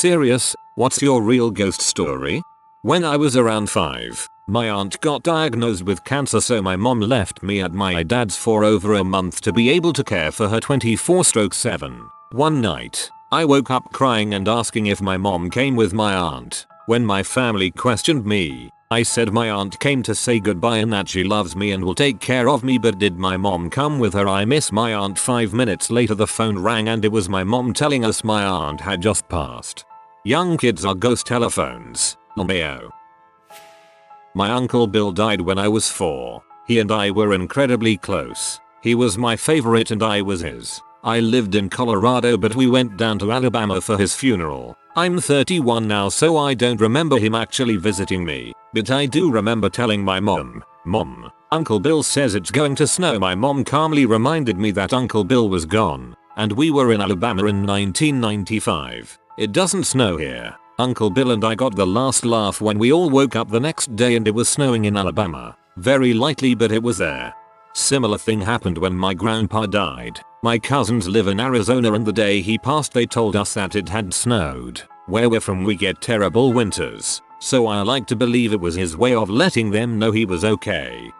Serious? What's your real ghost story? When I was around 5, my aunt got diagnosed with cancer, so my mom left me at my dad's for over a month to be able to care for her 24/7. One night, I woke up crying and asking if my mom came with my aunt. When my family questioned me, I said my aunt came to say goodbye and that she loves me and will take care of me, but did my mom come with her? I miss my aunt. 5 minutes later the phone rang and it was my mom telling us my aunt had just passed. Young kids are ghost telephones. LMAO. My uncle Bill died when I was 4. He and I were incredibly close. He was my favorite and I was his. I lived in Colorado but we went down to Alabama for his funeral. I'm 31 now, so I don't remember him actually visiting me, but I do remember telling my mom, "Mom, Uncle Bill says it's going to snow." My mom calmly reminded me that Uncle Bill was gone, and we were in Alabama in 1995. "It doesn't snow here, Uncle Bill," and I got the last laugh when we all woke up the next day and it was snowing in Alabama. Very lightly, but it was there. Similar thing happened when my grandpa died. My cousins live in Arizona and the day he passed they told us that it had snowed. Where we're from we get terrible winters, so I like to believe it was his way of letting them know he was okay.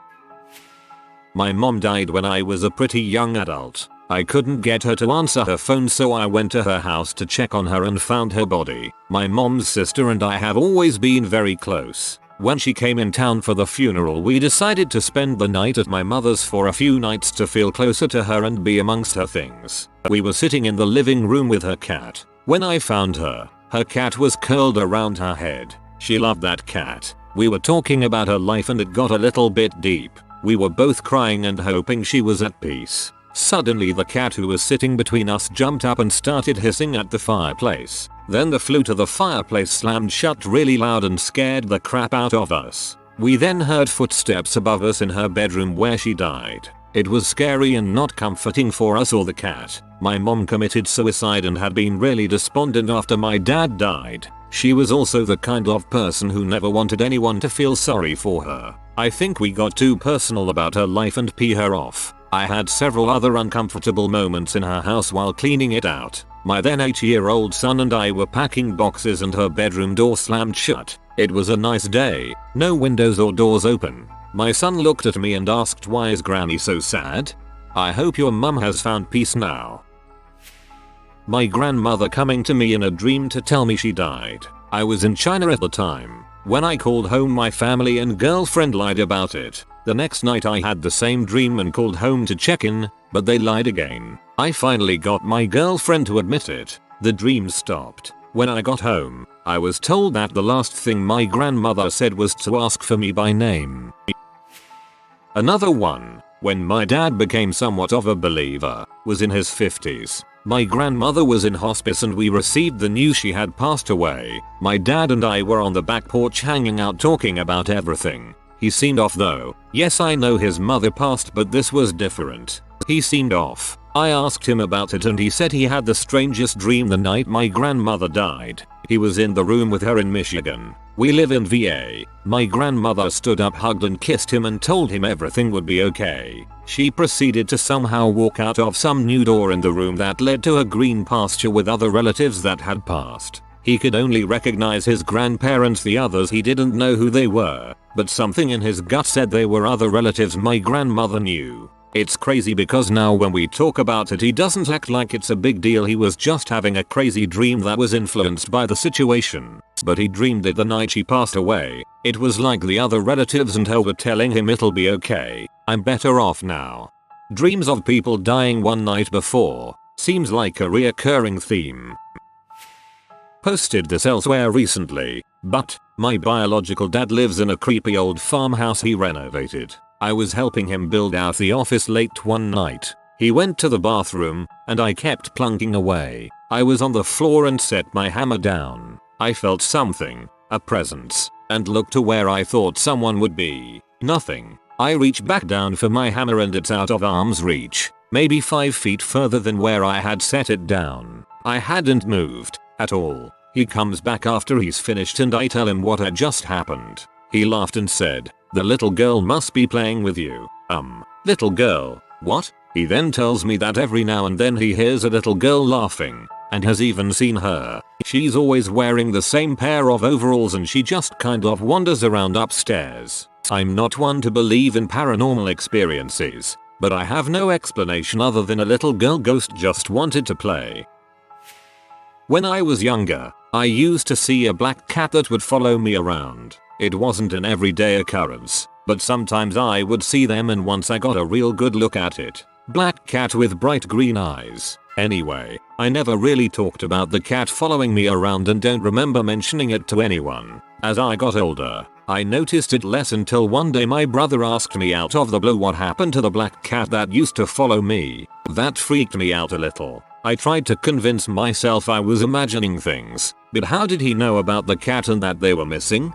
My mom died when I was a pretty young adult. I couldn't get her to answer her phone, so I went to her house to check on her and found her body. My mom's sister and I have always been very close. When she came in town for the funeral we decided to spend the night at my mother's for a few nights to feel closer to her and be amongst her things. We were sitting in the living room with her cat. When I found her, her cat was curled around her head. She loved that cat. We were talking about her life and it got a little bit deep. We were both crying and hoping she was at peace. Suddenly the cat who was sitting between us jumped up and started hissing at the fireplace. Then the flue to the fireplace slammed shut really loud and scared the crap out of us. We then heard footsteps above us in her bedroom where she died. It was scary and not comforting for us or the cat. My mom committed suicide and had been really despondent after my dad died. She was also the kind of person who never wanted anyone to feel sorry for her. I think we got too personal about her life and pee her off. I had several other uncomfortable moments in her house while cleaning it out. My then 8-year-old son and I were packing boxes and her bedroom door slammed shut. It was a nice day, no windows or doors open. My son looked at me and asked, "Why is Granny so sad?" "I hope your mum has found peace now." My grandmother coming to me in a dream to tell me she died. I was in China at the time. When I called home my family and girlfriend lied about it. The next night I had the same dream and called home to check in, but they lied again. I finally got my girlfriend to admit it. The dream stopped. When I got home, I was told that the last thing my grandmother said was to ask for me by name. Another one, when my dad became somewhat of a believer, was in his 50s. My grandmother was in hospice and we received the news she had passed away. My dad and I were on the back porch hanging out talking about everything. He seemed off though. Yes, I know his mother passed, but this was different. He seemed off. I asked him about it and he said he had the strangest dream the night my grandmother died. He was in the room with her in Michigan. We live in VA. My grandmother stood up, hugged and kissed him and told him everything would be okay. She proceeded to somehow walk out of some new door in the room that led to a green pasture with other relatives that had passed. He could only recognize his grandparents, the others he didn't know who they were, but something in his gut said they were other relatives my grandmother knew. It's crazy because now when we talk about it he doesn't act like it's a big deal. He was just having a crazy dream that was influenced by the situation. But he dreamed it the night she passed away. It was like the other relatives and her were telling him it'll be okay. I'm better off now. Dreams of people dying one night before. Seems like a reoccurring theme. Posted this elsewhere recently, but my biological dad lives in a creepy old farmhouse he renovated. I was helping him build out the office late one night. He went to the bathroom, and I kept plunking away. I was on the floor and set my hammer down. I felt something, a presence, and looked to where I thought someone would be. Nothing. I reach back down for my hammer and it's out of arm's reach, maybe 5 feet further than where I had set it down. I hadn't moved at all. He comes back after he's finished and I tell him what had just happened. He laughed and said, "The little girl must be playing with you." Little girl? What? He then tells me that every now and then he hears a little girl laughing, and has even seen her. She's always wearing the same pair of overalls and she just kind of wanders around upstairs. I'm not one to believe in paranormal experiences, but I have no explanation other than a little girl ghost just wanted to play. When I was younger, I used to see a black cat that would follow me around. It wasn't an everyday occurrence, but sometimes I would see them, and once I got a real good look at it. Black cat with bright green eyes. Anyway, I never really talked about the cat following me around and don't remember mentioning it to anyone. As I got older, I noticed it less until one day my brother asked me out of the blue what happened to the black cat that used to follow me. That freaked me out a little. I tried to convince myself I was imagining things, but how did he know about the cat and that they were missing?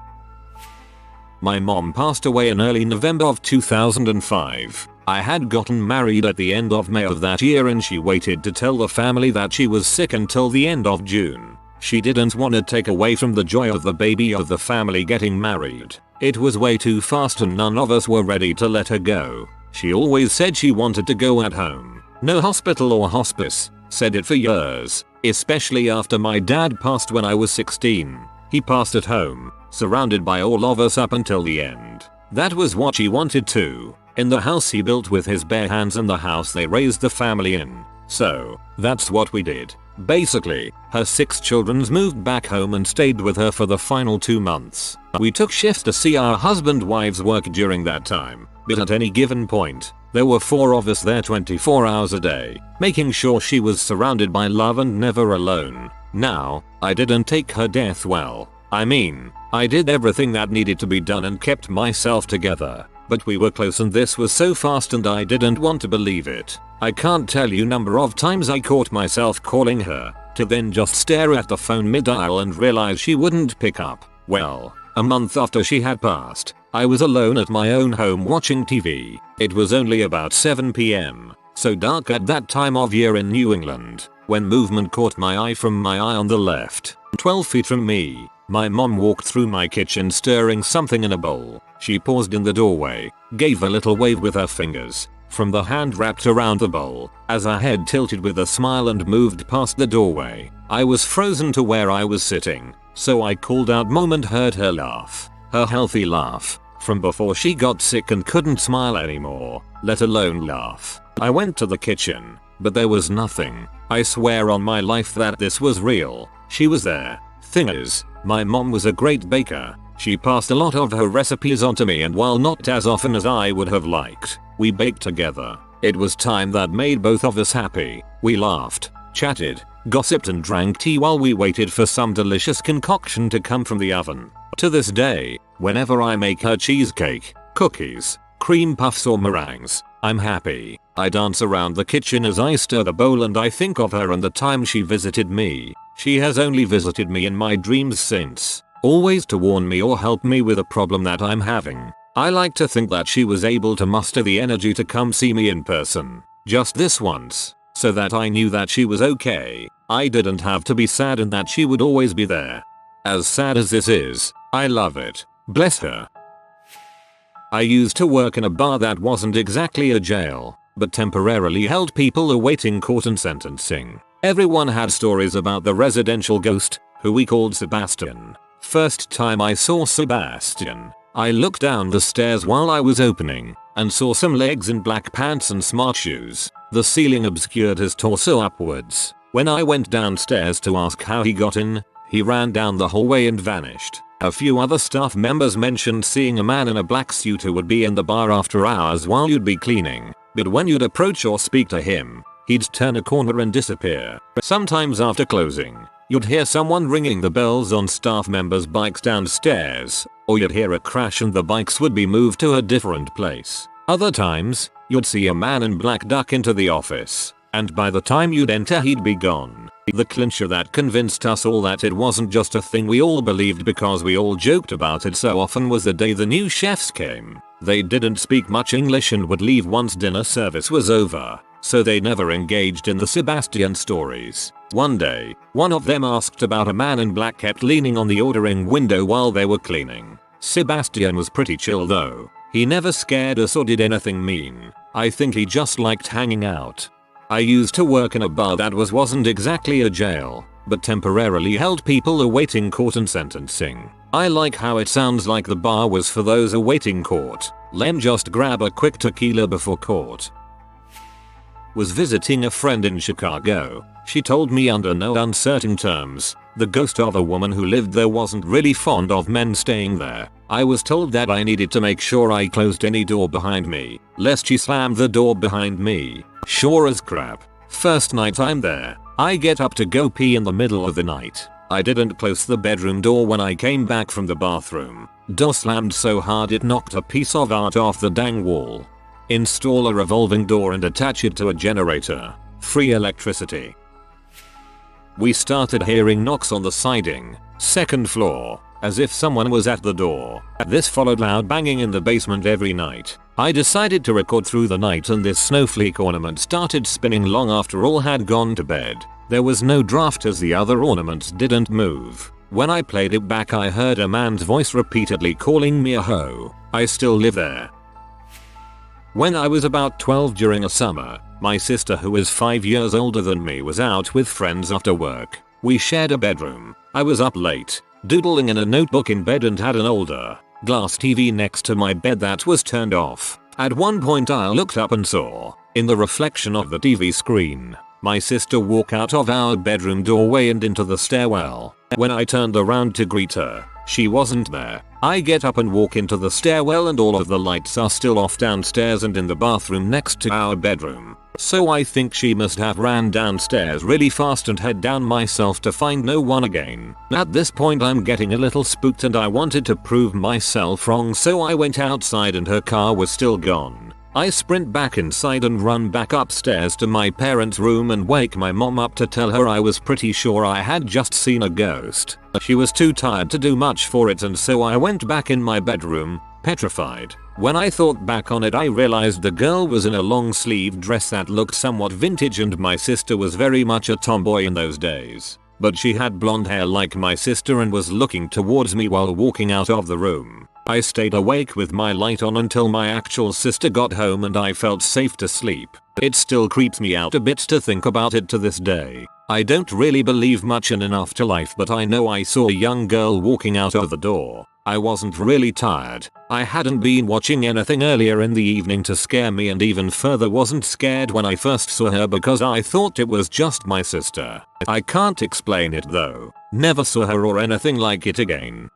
My mom passed away in early November of 2005. I had gotten married at the end of May of that year and she waited to tell the family that she was sick until the end of June. She didn't want to take away from the joy of the baby of the family getting married. It was way too fast and none of us were ready to let her go. She always said she wanted to go at home. No hospital or hospice. Said it for years, especially after my dad passed when I was 16. He passed at home, surrounded by all of us up until the end. That was what she wanted too. In the house he built with his bare hands and the house they raised the family in. So, that's what we did. Basically, her 6 children moved back home and stayed with her for the final 2 months. We took shifts to see our husband-wives work during that time, but at any given point, there were 4 of us there 24 hours a day, making sure she was surrounded by love and never alone. Now, I didn't take her death well. I mean, I did everything that needed to be done and kept myself together. But we were close and this was so fast and I didn't want to believe it. I can't tell you number of times I caught myself calling her, to then just stare at the phone mid-dial and realize she wouldn't pick up. Well, a month after she had passed, I was alone at my own home watching TV. It was only about 7 p.m, so dark at that time of year in New England, when movement caught my eye from my eye on the left, 12 feet from me. My mom walked through my kitchen stirring something in a bowl. She paused in the doorway, gave a little wave with her fingers from the hand wrapped around the bowl, as her head tilted with a smile and moved past the doorway. I was frozen to where I was sitting, so I called out Mom and heard her laugh. Her healthy laugh, from before she got sick and couldn't smile anymore, let alone laugh. I went to the kitchen, but there was nothing. I swear on my life that this was real. She was there. Thing is, my mom was a great baker. She passed a lot of her recipes on to me, and while not as often as I would have liked, we baked together. It was time that made both of us happy. We laughed, chatted, gossiped and drank tea while we waited for some delicious concoction to come from the oven. To this day, whenever I make her cheesecake, cookies, cream puffs or meringues, I'm happy. I dance around the kitchen as I stir the bowl and I think of her and the time she visited me. She has only visited me in my dreams since, always to warn me or help me with a problem that I'm having. I like to think that she was able to muster the energy to come see me in person, just this once, so that I knew that she was okay. I didn't have to be sad and that she would always be there. As sad as this is, I love it. Bless her. I used to work in a bar that wasn't exactly a jail, but temporarily held people awaiting court and sentencing. Everyone had stories about the residential ghost, who we called Sebastian. First time I saw Sebastian, I looked down the stairs while I was opening, and saw some legs in black pants and smart shoes. The ceiling obscured his torso upwards. When I went downstairs to ask how he got in, he ran down the hallway and vanished. A few other staff members mentioned seeing a man in a black suit who would be in the bar after hours while you'd be cleaning, but when you'd approach or speak to him, he'd turn a corner and disappear. Sometimes after closing, you'd hear someone ringing the bells on staff members' bikes downstairs, or you'd hear a crash and the bikes would be moved to a different place. Other times, you'd see a man in black duck into the office, and by the time you'd enter he'd be gone. The clincher that convinced us all that it wasn't just a thing we all believed because we all joked about it so often was the day the new chefs came. They didn't speak much English and would leave once dinner service was over, so they never engaged in the Sebastian stories. One day, one of them asked about a man in black kept leaning on the ordering window while they were cleaning. Sebastian was pretty chill though. He never scared us or did anything mean. I think he just liked hanging out. I used to work in a bar that wasn't exactly a jail, but temporarily held people awaiting court and sentencing. I like how it sounds like the bar was for those awaiting court. Lem just grab a quick tequila before court. Was visiting a friend in Chicago. She told me under no uncertain terms, the ghost of a woman who lived there wasn't really fond of men staying there. I was told that I needed to make sure I closed any door behind me, lest she slammed the door behind me. Sure as crap. First night I'm there, I get up to go pee in the middle of the night. I didn't close the bedroom door when I came back from the bathroom. Door slammed so hard it knocked a piece of art off the dang wall. Install a revolving door and attach it to a generator. Free electricity. We started hearing knocks on the siding, second floor, as if someone was at the door. This followed loud banging in the basement every night. I decided to record through the night and this snowflake ornament started spinning long after all had gone to bed. There was no draft as the other ornaments didn't move. When I played it back I heard a man's voice repeatedly calling me a hoe. I still live there. When I was about 12 during a summer, my sister who is 5 years older than me was out with friends after work. We shared a bedroom. I was up late, doodling in a notebook in bed and had an older, glass TV next to my bed that was turned off. At one point I looked up and saw, in the reflection of the TV screen, my sister walk out of our bedroom doorway and into the stairwell. When I turned around to greet her, she wasn't there. I get up and walk into the stairwell and all of the lights are still off downstairs and in the bathroom next to our bedroom. So I think she must have ran downstairs really fast and head down myself to find no one again. At this point I'm getting a little spooked and I wanted to prove myself wrong, so I went outside and her car was still gone. I sprint back inside and run back upstairs to my parents' room and wake my mom up to tell her I was pretty sure I had just seen a ghost. She was too tired to do much for it and so I went back in my bedroom, petrified. When I thought back on it I realized the girl was in a long sleeve dress that looked somewhat vintage and my sister was very much a tomboy in those days. But she had blonde hair like my sister and was looking towards me while walking out of the room. I stayed awake with my light on until my actual sister got home and I felt safe to sleep. It still creeps me out a bit to think about it to this day. I don't really believe much in an afterlife, but I know I saw a young girl walking out of the door. I wasn't really tired. I hadn't been watching anything earlier in the evening to scare me and even further wasn't scared when I first saw her because I thought it was just my sister. I can't explain it though. Never saw her or anything like it again.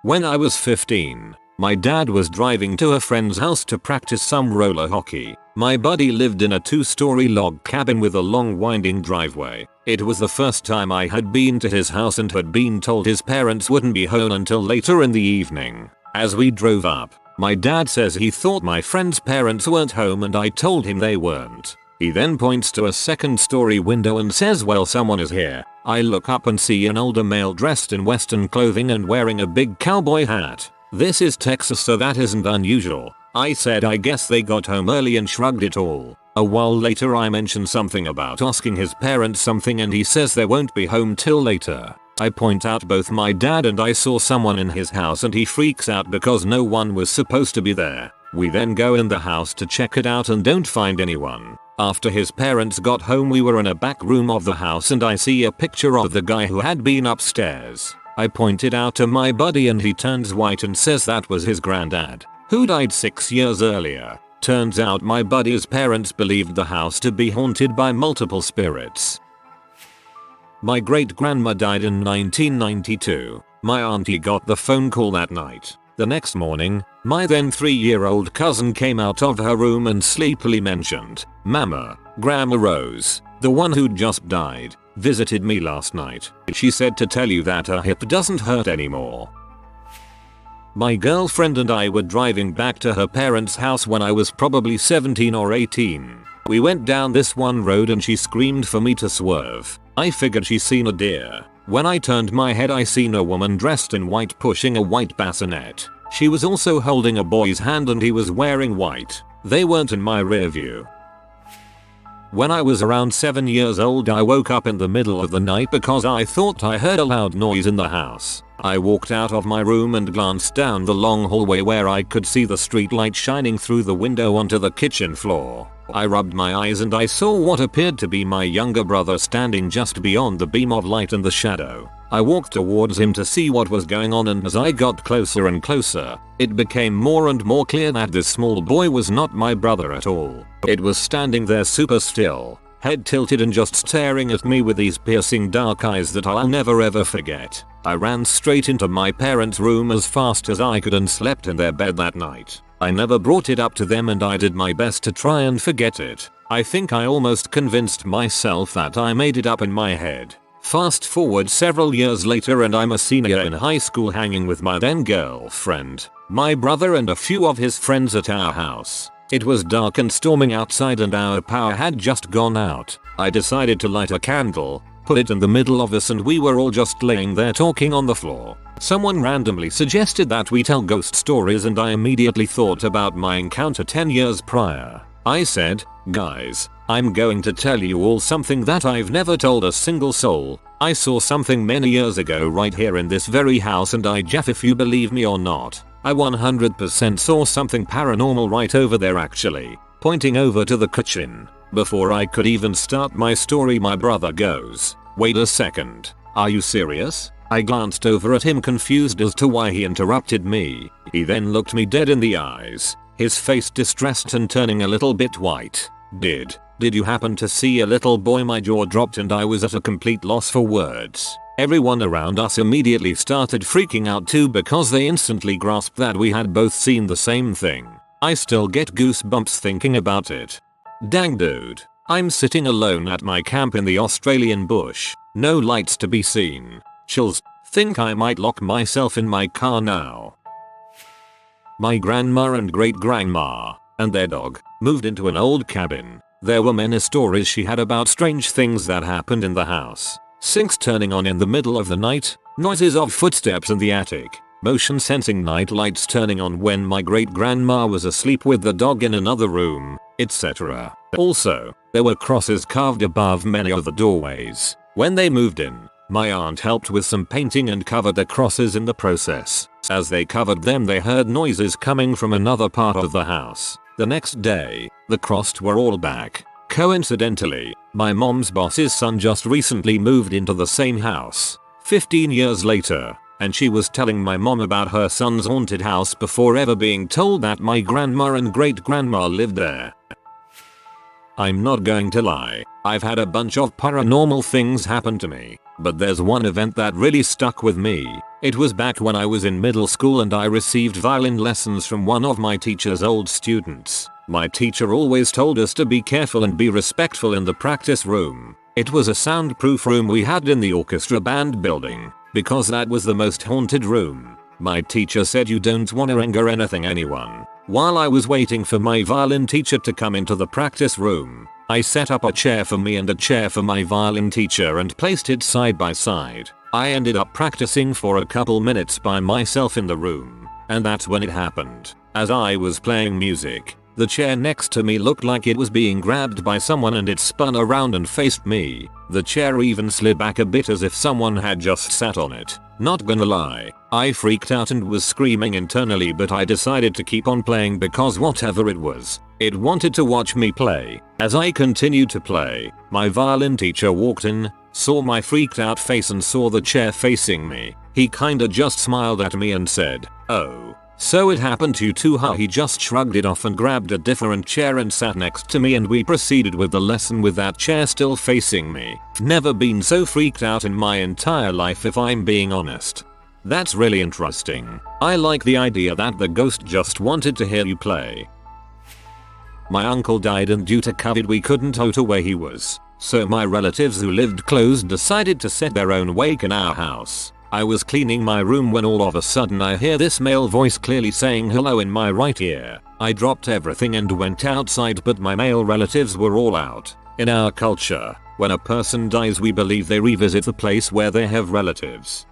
When I was 15, my dad was driving to a friend's house to practice some roller hockey. My buddy lived in a 2-story log cabin with a long winding driveway. It was the first time I had been to his house and had been told his parents wouldn't be home until later in the evening. As we drove up, my dad says he thought my friend's parents weren't home and I told him they weren't. He then points to a 2nd-story window and says, "Well, someone is here." I look up and see an older male dressed in Western clothing and wearing a big cowboy hat. This is Texas, so that isn't unusual. I said I guess they got home early and shrugged it all. A while later I mentioned something about asking his parents something and he says they won't be home till later. I point out both my dad and I saw someone in his house and he freaks out because no one was supposed to be there. We then go in the house to check it out and don't find anyone. After his parents got home we were in a back room of the house and I see a picture of the guy who had been upstairs. I point it out to my buddy and he turns white and says that was his granddad, who died 6 years earlier. Turns out my buddy's parents believed the house to be haunted by multiple spirits. My great-grandma died in 1992. My auntie got the phone call that night. The next morning, my then 3-year-old cousin came out of her room and sleepily mentioned, "Mama, Grandma Rose, the one who'd just died, visited me last night. She said to tell you that her hip doesn't hurt anymore." My girlfriend and I were driving back to her parents' house when I was probably 17 or 18. We went down this one road and she screamed for me to swerve. I figured she seen a deer. When I turned my head I seen a woman dressed in white pushing a white bassinet. She was also holding a boy's hand and he was wearing white. They weren't in my rear view. When I was around 7 years old I woke up in the middle of the night because I thought I heard a loud noise in the house. I walked out of my room and glanced down the long hallway where I could see the street light shining through the window onto the kitchen floor. I rubbed my eyes and I saw what appeared to be my younger brother standing just beyond the beam of light in the shadow. I walked towards him to see what was going on, and as I got closer and closer, it became more and more clear that this small boy was not my brother at all. It was standing there super still, head tilted and just staring at me with these piercing dark eyes that I'll never ever forget. I ran straight into my parents' room as fast as I could and slept in their bed that night. I never brought it up to them and I did my best to try and forget it. I think I almost convinced myself that I made it up in my head. Fast forward several years later and I'm a senior in high school hanging with my then girlfriend, my brother and a few of his friends at our house. It was dark and storming outside and our power had just gone out. I decided to light a candle, put it in the middle of us, and we were all just laying there talking on the floor. Someone randomly suggested that we tell ghost stories and I immediately thought about my encounter 10 years prior. I said, guys, I'm going to tell you all something that I've never told a single soul. I saw something many years ago right here in this very house and if you believe me or not, I 100% saw something paranormal right over there actually, pointing over to the kitchen. Before I could even start my story my brother goes, wait a second, are you serious? I glanced over at him confused as to why he interrupted me. He then looked me dead in the eyes, his face distressed and turning a little bit white. Did you happen to see a little boy? My jaw dropped and I was at a complete loss for words. Everyone around us immediately started freaking out too because they instantly grasped that we had both seen the same thing. I still get goosebumps thinking about it. Dang dude. I'm sitting alone at my camp in the Australian bush. No lights to be seen. Chills. Think I might lock myself in my car now. My grandma and great-grandma and their dog moved into an old cabin. There were many stories she had about strange things that happened in the house. Sinks turning on in the middle of the night, noises of footsteps in the attic, motion sensing night lights turning on when my great-grandma was asleep with the dog in another room, etc. Also, there were crosses carved above many of the doorways. When they moved in, my aunt helped with some painting and covered the crosses in the process. As they covered them they heard noises coming from another part of the house. The next day, the crossed were all back. Coincidentally, my mom's boss's son just recently moved into the same house, 15 years later, and she was telling my mom about her son's haunted house before ever being told that my grandma and great-grandma lived there. I'm not going to lie, I've had a bunch of paranormal things happen to me, but there's one event that really stuck with me. It was back when I was in middle school and I received violin lessons from one of my teacher's old students. My teacher always told us to be careful and be respectful in the practice room. It was a soundproof room we had in the orchestra band building, because that was the most haunted room. My teacher said you don't want to anger anyone. While I was waiting for my violin teacher to come into the practice room, I set up a chair for me and a chair for my violin teacher and placed it side by side. I ended up practicing for a couple minutes by myself in the room, and that's when it happened. As I was playing music, the chair next to me looked like it was being grabbed by someone and it spun around and faced me. The chair even slid back a bit as if someone had just sat on it. Not gonna lie, I freaked out and was screaming internally, but I decided to keep on playing because whatever it was, it wanted to watch me play. As I continued to play, my violin teacher walked in, saw my freaked out face and saw the chair facing me. He kinda just smiled at me and said, "Oh, so it happened to you too, huh?" He just shrugged it off and grabbed a different chair and sat next to me, and we proceeded with the lesson with that chair still facing me. Never been so freaked out in my entire life if I'm being honest. That's really interesting. I like the idea that the ghost just wanted to hear you play. My uncle died and due to COVID we couldn't tote away he was. So my relatives who lived close decided to set their own wake in our house. I was cleaning my room when all of a sudden I hear this male voice clearly saying hello in my right ear. I dropped everything and went outside, but my male relatives were all out. In our culture, when a person dies we believe they revisit the place where they have relatives.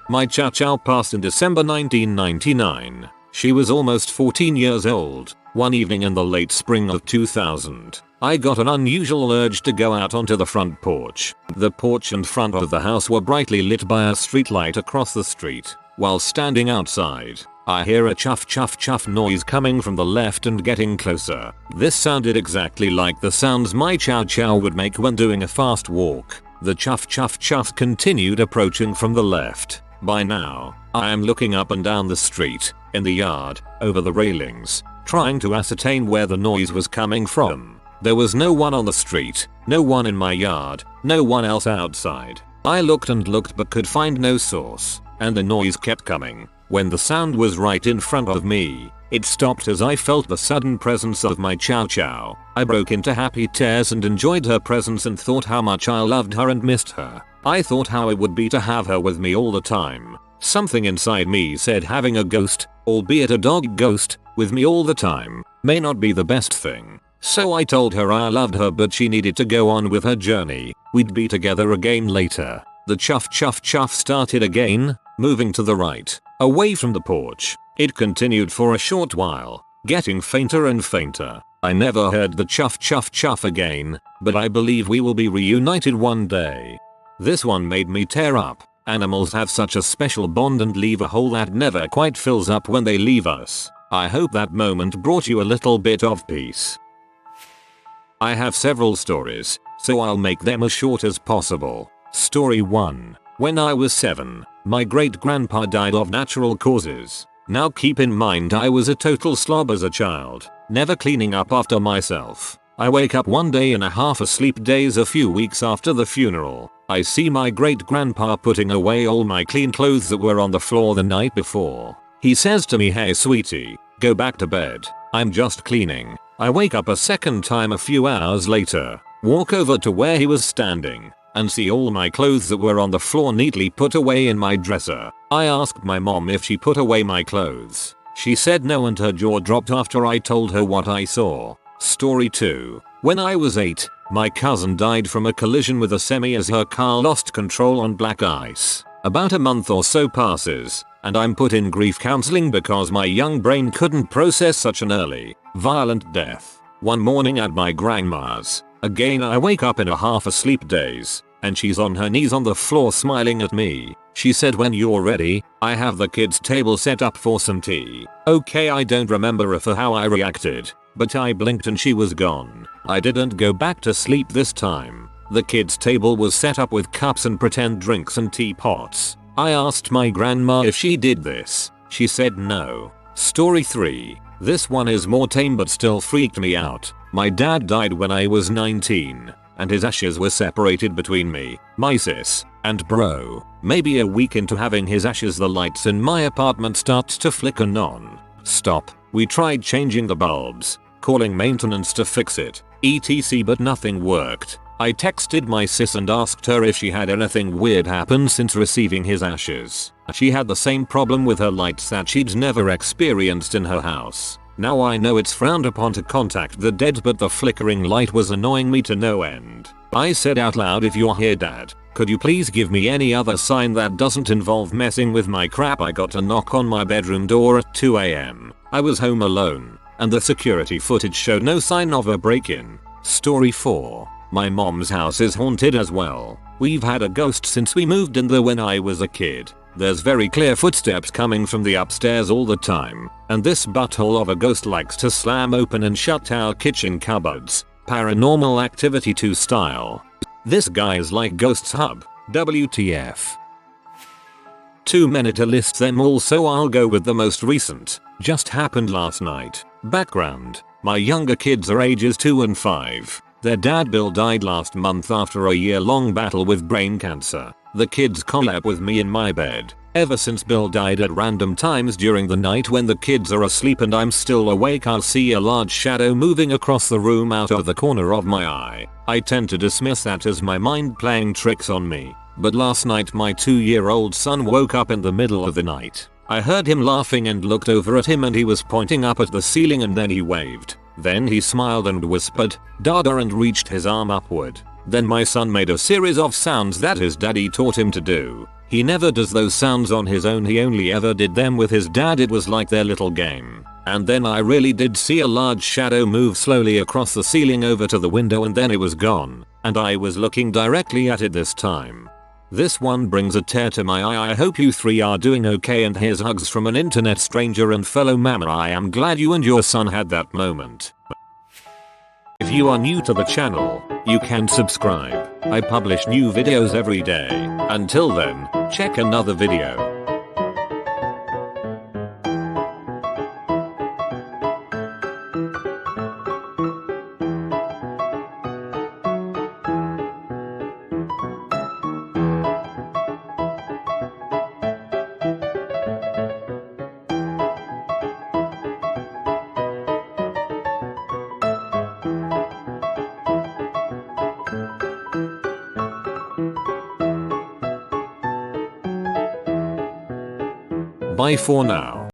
My chow chow passed in December 1999. She was almost 14 years old. One evening in the late spring of 2000, I got an unusual urge to go out onto the front porch. The porch and front of the house were brightly lit by a street light across the street. While standing outside, I hear a chuff chuff chuff noise coming from the left and getting closer. This sounded exactly like the sounds my chow chow would make when doing a fast walk. The chuff chuff chuff continued approaching from the left. By now, I am looking up and down the street, in the yard, over the railings, trying to ascertain where the noise was coming from. There was no one on the street, no one in my yard, no one else outside. I looked and looked but could find no source, and the noise kept coming. When the sound was right in front of me, it stopped as I felt the sudden presence of my chow chow. I broke into happy tears and enjoyed her presence and thought how much I loved her and missed her. I thought how it would be to have her with me all the time. Something inside me said having a ghost, albeit a dog ghost, with me all the time, may not be the best thing. So I told her I loved her but she needed to go on with her journey. We'd be together again later. The chuff chuff chuff started again, moving to the right, away from the porch. It continued for a short while, getting fainter and fainter. I never heard the chuff chuff chuff again, but I believe we will be reunited one day. This one made me tear up. Animals have such a special bond and leave a hole that never quite fills up when they leave us. I hope that moment brought you a little bit of peace. I have several stories, so I'll make them as short as possible. Story 1. When I was 7, my great-grandpa died of natural causes. Now keep in mind I was a total slob as a child, never cleaning up after myself. I wake up one day in a half-asleep daze a few weeks after the funeral. I see my great-grandpa putting away all my clean clothes that were on the floor the night before. He says to me, "Hey sweetie, go back to bed. I'm just cleaning." I wake up a second time a few hours later, walk over to where he was standing, and see all my clothes that were on the floor neatly put away in my dresser. I asked my mom if she put away my clothes. She said no and her jaw dropped after I told her what I saw. Story 2. When I was 8, my cousin died from a collision with a semi as her car lost control on black ice. About a month or so passes, and I'm put in grief counseling because my young brain couldn't process such an early, violent death. One morning at my grandma's, again I wake up in a half-asleep daze, and she's on her knees on the floor smiling at me. She said, "When you're ready, I have the kids' table set up for some tea." Okay, I don't remember if or how I reacted, but I blinked and she was gone. I didn't go back to sleep this time. The kids' table was set up with cups and pretend drinks and teapots. I asked my grandma if she did this. She said no. Story 3. This one is more tame but still freaked me out. My dad died when I was 19, and his ashes were separated between me, my sis, and bro. Maybe a week into having his ashes, the lights in my apartment start to flicker non-stop. We tried changing the bulbs, calling maintenance to fix it, etc, but nothing worked. I texted my sis and asked her if she had anything weird happen since receiving his ashes. She had the same problem with her lights that she'd never experienced in her house. Now I know it's frowned upon to contact the dead, but the flickering light was annoying me to no end. I said out loud, "If you're here, Dad, could you please give me any other sign that doesn't involve messing with my crap?" I got a knock on my bedroom door at 2 AM. I was home alone, and the security footage showed no sign of a break-in. Story 4. My mom's house is haunted as well. We've had a ghost since we moved in there when I was a kid. There's very clear footsteps coming from the upstairs all the time, and this butthole of a ghost likes to slam open and shut our kitchen cupboards, Paranormal Activity 2 style. This guy is like Ghosts Hub, WTF. Too many to list them all, so I'll go with the most recent. Just happened last night. Background: my younger kids are ages 2 and 5. Their dad Bill died last month after a year-long battle with brain cancer. The kids collab with me in my bed. Ever since Bill died, at random times during the night when the kids are asleep and I'm still awake, I'll see a large shadow moving across the room out of the corner of my eye. I tend to dismiss that as my mind playing tricks on me, but last night my 2-year-old son woke up in the middle of the night. I heard him laughing and looked over at him, and he was pointing up at the ceiling, and then he waved. Then he smiled and whispered, "Dada," and reached his arm upward. Then my son made a series of sounds that his daddy taught him to do. He never does those sounds on his own, he only ever did them with his dad. It was like their little game. And then I really did see a large shadow move slowly across the ceiling over to the window, and then it was gone. And I was looking directly at it this time. This one brings a tear to my eye. I hope you three are doing okay, and here's hugs from an internet stranger and fellow mama. I am glad you and your son had that moment. If you are new to the channel, you can subscribe. I publish new videos every day. Until then, check another video. Bye for now.